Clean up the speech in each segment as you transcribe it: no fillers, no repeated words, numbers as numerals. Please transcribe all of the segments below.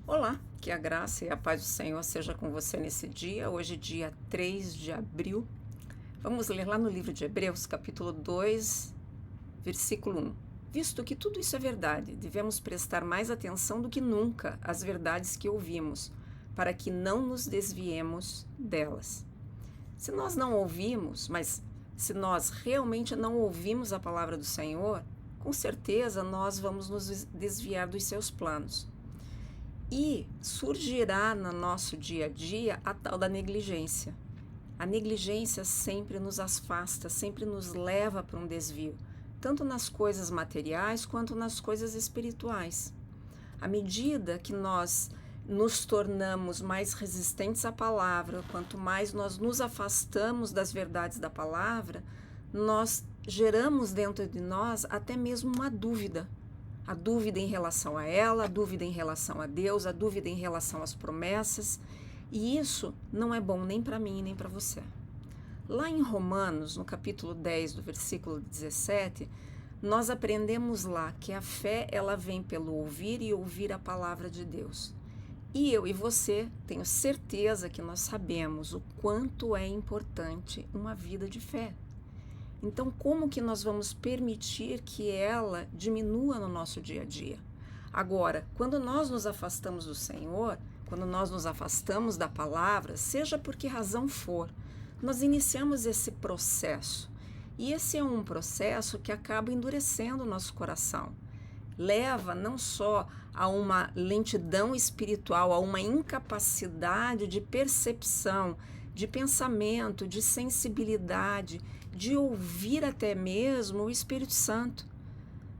Olá, que a graça e a paz do Senhor seja com você nesse dia, hoje dia 3 de abril. Vamos ler lá no livro de Hebreus, capítulo 2, versículo 1. Visto que tudo isso é verdade, devemos prestar mais atenção do que nunca às verdades que ouvimos, para que não nos desviemos delas. Se nós não ouvimos, mas se nós realmente não ouvimos a palavra do Senhor, com certeza nós vamos nos desviar dos seus planos. E surgirá no nosso dia a dia a tal da negligência. A negligência sempre nos afasta, sempre nos leva para um desvio, tanto nas coisas materiais quanto nas coisas espirituais. À medida que nós nos tornamos mais resistentes à palavra, quanto mais nós nos afastamos das verdades da palavra, nós geramos dentro de nós até mesmo uma dúvida. A dúvida em relação a ela, a dúvida em relação a Deus, a dúvida em relação às promessas. E isso não é bom nem para mim nem para você. Lá em Romanos, no capítulo 10, do versículo 17, nós aprendemos lá que a fé ela vem pelo ouvir e ouvir a palavra de Deus. E eu e você, tenho certeza que nós sabemos o quanto é importante uma vida de fé. Então, como que nós vamos permitir que ela diminua no nosso dia a dia? Agora, quando nós nos afastamos do Senhor, quando nós nos afastamos da palavra, seja por que razão for, nós iniciamos esse processo. E esse é um processo que acaba endurecendo o nosso coração. Leva não só a uma lentidão espiritual, a uma incapacidade de percepção, de pensamento, de sensibilidade, de ouvir até mesmo o Espírito Santo.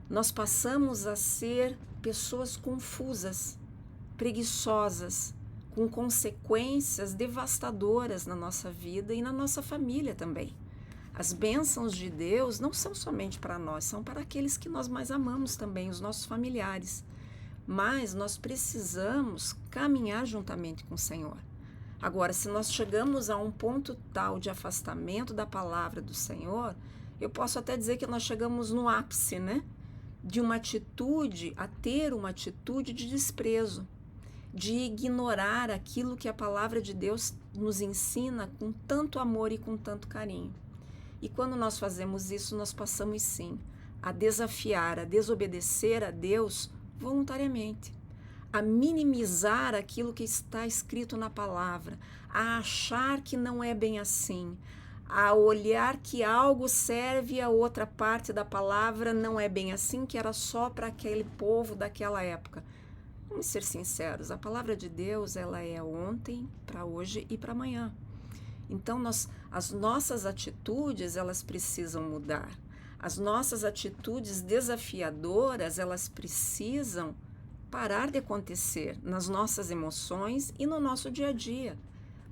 Nós passamos a ser pessoas confusas, preguiçosas, com consequências devastadoras na nossa vida e na nossa família também. As bênçãos de Deus não são somente para nós, são para aqueles que nós mais amamos também, os nossos familiares. Mas nós precisamos caminhar juntamente com o Senhor. Agora, se nós chegamos a um ponto tal de afastamento da palavra do Senhor, eu posso até dizer que nós chegamos no ápice, né? De uma atitude, a ter uma atitude de desprezo, de ignorar aquilo que a palavra de Deus nos ensina com tanto amor e com tanto carinho. E quando nós fazemos isso, nós passamos sim a desafiar, a desobedecer a Deus voluntariamente, a minimizar aquilo que está escrito na palavra, a achar que não é bem assim, a olhar que algo serve a outra parte da palavra não é bem assim, que era só para aquele povo daquela época. Vamos ser sinceros, a palavra de Deus ela é ontem, para hoje e para amanhã. Então, as nossas atitudes, elas precisam mudar. As nossas atitudes desafiadoras, elas precisam parar de acontecer nas nossas emoções e no nosso dia a dia.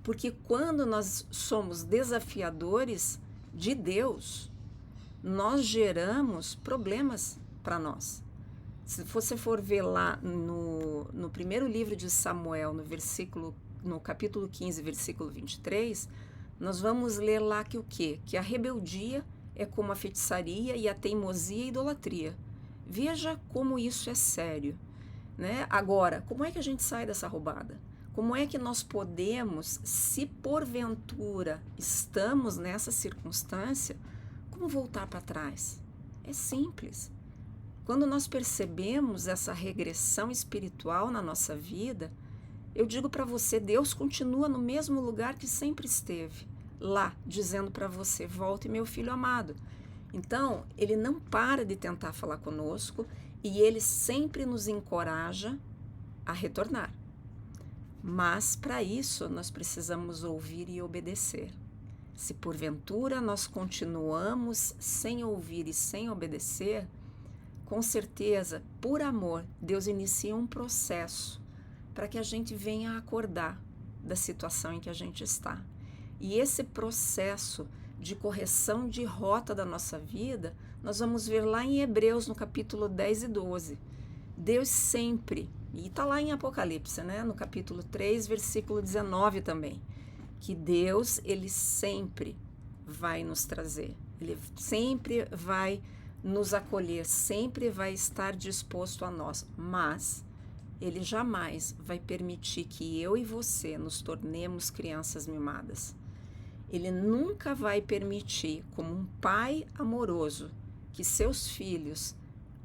Porque quando nós somos desafiadores de Deus, nós geramos problemas para nós. Se você for ver lá no primeiro livro de Samuel, no capítulo 15, versículo 23, nós vamos ler lá que o quê? Que a rebeldia é como a feitiçaria e a teimosia e a idolatria. Veja como isso é sério, né? Agora, como é que a gente sai dessa roubada? Como é que nós podemos, se porventura estamos nessa circunstância, como voltar para trás? É simples. Quando nós percebemos essa regressão espiritual na nossa vida, eu digo para você, Deus continua no mesmo lugar que sempre esteve, lá, dizendo para você, volte meu filho amado. Então, ele não para de tentar falar conosco e ele sempre nos encoraja a retornar. Mas, para isso, nós precisamos ouvir e obedecer. Se porventura nós continuamos sem ouvir e sem obedecer, com certeza, por amor, Deus inicia um processo para que a gente venha a acordar da situação em que a gente está. E esse processo de correção de rota da nossa vida, nós vamos ver lá em Hebreus, no capítulo 10 e 12. Deus sempre, e está lá em Apocalipse, né? No capítulo 3, versículo 19 também, que Deus, ele sempre vai nos trazer, ele sempre vai nos acolher, sempre vai estar disposto a nós, mas Ele jamais vai permitir que eu e você nos tornemos crianças mimadas. Ele nunca vai permitir, como um pai amoroso, que seus filhos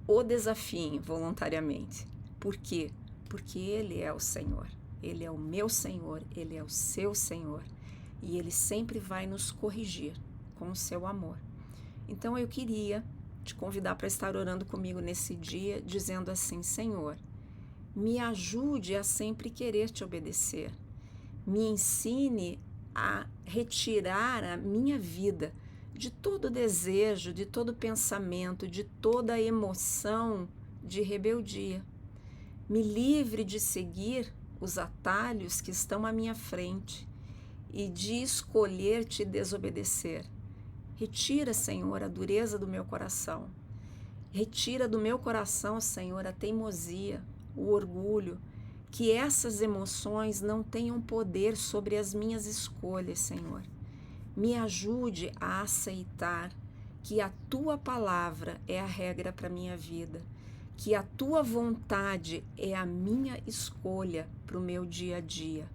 o desafiem voluntariamente. Por quê? Porque Ele é o Senhor. Ele é o meu Senhor, Ele é o seu Senhor. E Ele sempre vai nos corrigir com o seu amor. Então eu queria te convidar para estar orando comigo nesse dia, dizendo assim: Senhor, me ajude a sempre querer te obedecer. Me ensine a retirar a minha vida de todo desejo, de todo pensamento, de toda emoção de rebeldia. Me livre de seguir os atalhos que estão à minha frente e de escolher te desobedecer. Retira, Senhor, a dureza do meu coração. Retira do meu coração, Senhor, a teimosia, o orgulho, que essas emoções não tenham poder sobre as minhas escolhas, Senhor. Me ajude a aceitar que a Tua palavra é a regra para a minha vida, que a Tua vontade é a minha escolha para o meu dia a dia.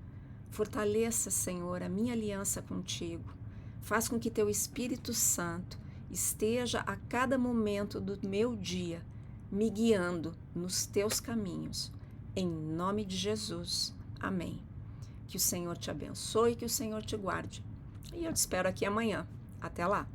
Fortaleça, Senhor, a minha aliança contigo. Faz com que Teu Espírito Santo esteja a cada momento do meu dia me guiando nos Teus caminhos. Em nome de Jesus. Amém. Que o Senhor te abençoe, que o Senhor te guarde. E eu te espero aqui amanhã. Até lá.